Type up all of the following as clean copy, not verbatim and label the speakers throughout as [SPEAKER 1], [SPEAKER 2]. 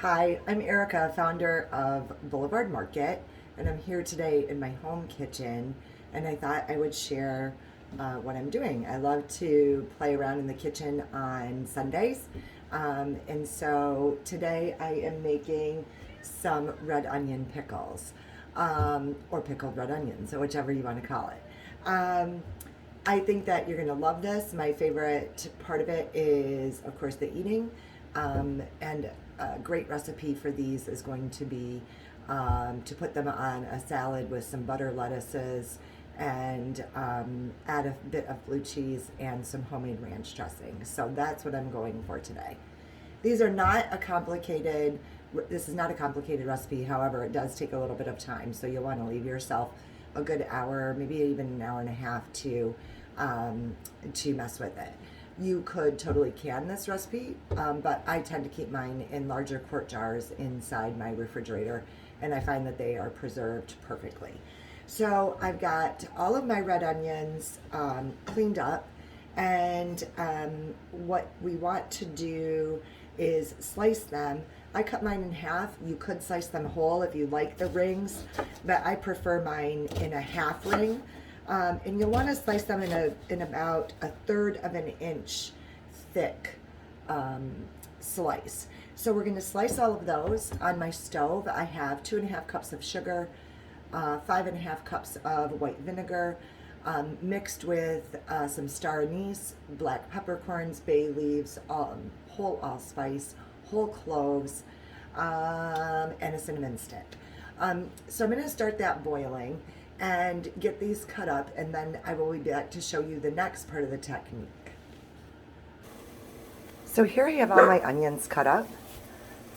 [SPEAKER 1] Hi, I'm Erica, founder of Boulevard Market, and I'm here today in my home kitchen. And I thought I would share what I'm doing. I love to play around in the kitchen on Sundays, and so today I am making some red onion pickles, or pickled red onions, or whichever you want to call it. I think that you're going to love this. My favorite part of it is, of course, the eating. And a great recipe for these is going to be to put them on a salad with some butter lettuces and add a bit of blue cheese and some homemade ranch dressing. So that's what I'm going for today. These are not a complicated, this is not a complicated recipe. However, it does take a little bit of time. So you'll want to leave yourself a good hour, maybe even an hour and a half to mess with it. You could totally can this recipe, but I tend to keep mine in larger quart jars inside my refrigerator, and I find that they are preserved perfectly. So I've got all of my red onions cleaned up, and what we want to do is slice them. I cut mine in half. You could slice them whole if you like the rings, but I prefer mine in a half ring. And you'll want to slice them in about a third of an inch thick slice. So we're going to slice all of those. On my stove, I have 2.5 cups of sugar, 5.5 cups of white vinegar, mixed with some star anise, black peppercorns, bay leaves, whole allspice, whole cloves, and a cinnamon stick. So I'm going to start that boiling and get these cut up, and then I will be back to show you the next part of the technique. So here I have all my onions cut up,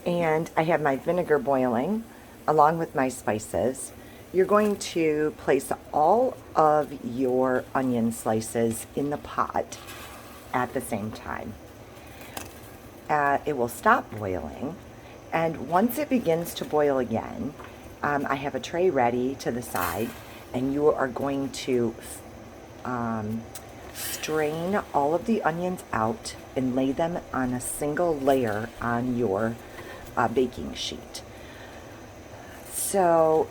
[SPEAKER 1] and I have my vinegar boiling along with my spices. You're going to place all of your onion slices in the pot at the same time. It will stop boiling, and once it begins to boil again, I have a tray ready to the side, and you are going to strain all of the onions out and lay them on a single layer on your baking sheet. So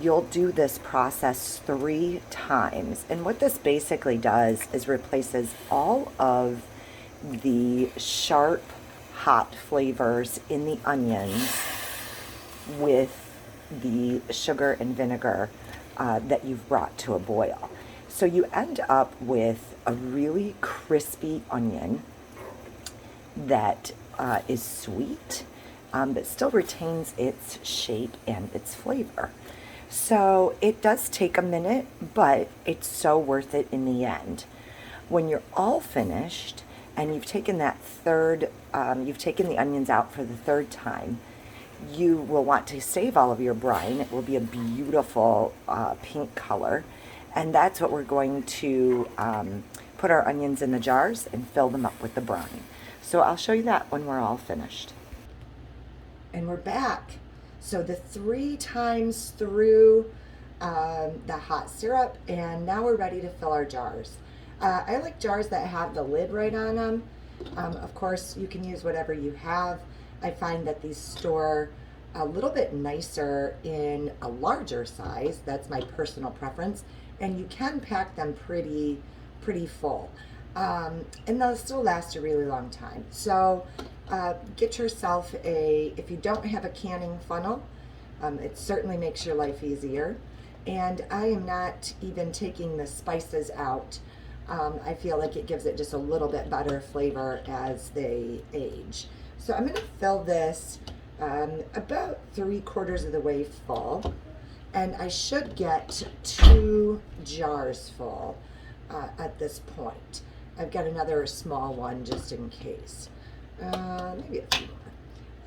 [SPEAKER 1] you'll do this process 3 times, and what this basically does is replaces all of the sharp, hot flavors in the onions with the sugar and vinegar that you've brought to a boil. So you end up with a really crispy onion that is sweet, but still retains its shape and its flavor. So it does take a minute, but it's so worth it in the end. When you're all finished and you've taken you've taken the onions out for the 3rd time, you will want to save all of your brine. It will be a beautiful pink color, and that's what we're going to put our onions in the jars and fill them up with the brine. So I'll show you that when we're all finished. And we're back. So the 3 times through the hot syrup, and now we're ready to fill our jars. I like jars that have the lid right on them. Of course, you can use whatever you have. I find that these store a little bit nicer in a larger size. That's my personal preference. And you can pack them pretty full. And they'll still last a really long time. So get yourself if you don't have a canning funnel, it certainly makes your life easier. And I am not even taking the spices out. I feel like it gives it just a little bit better flavor as they age. So I'm going to fill this about 3/4 of the way full, and I should get 2 jars full at this point. I've got another small one just in case, maybe a few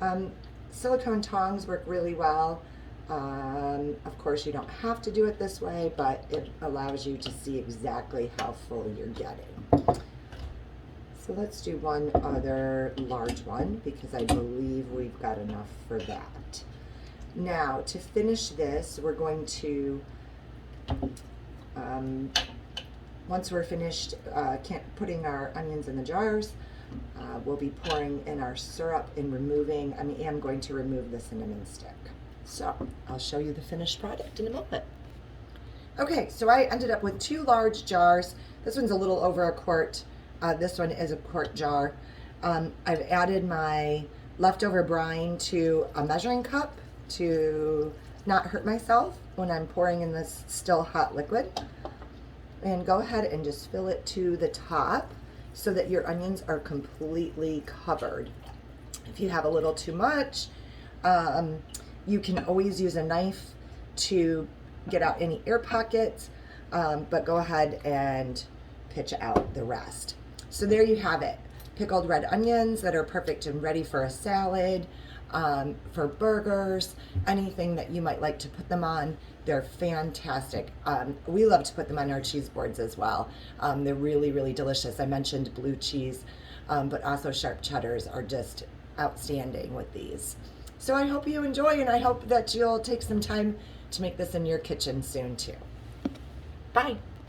[SPEAKER 1] more. Silicone tongs work really well. Of course, you don't have to do it this way, but it allows you to see exactly how full you're getting. So let's do one other large one because I believe we've got enough for that. Now, to finish this, we're going to, once we're finished putting our onions in the jars, we'll be pouring in our syrup and removing, I am going to remove the cinnamon stick. So I'll show you the finished product in a moment. Okay, so I ended up with 2 large jars. This one's a little over a quart. This one is a quart jar. I've added my leftover brine to a measuring cup to not hurt myself when I'm pouring in this still hot liquid. And go ahead and just fill it to the top so that your onions are completely covered. If you have a little too much, you can always use a knife to get out any air pockets, but go ahead and pitch out the rest. So there you have it. Pickled red onions that are perfect and ready for a salad, for burgers, anything that you might like to put them on. They're fantastic. We love to put them on our cheese boards as well. They're really, really delicious. I mentioned blue cheese, but also sharp cheddars are just outstanding with these. So I hope you enjoy, and I hope that you'll take some time to make this in your kitchen soon too. Bye.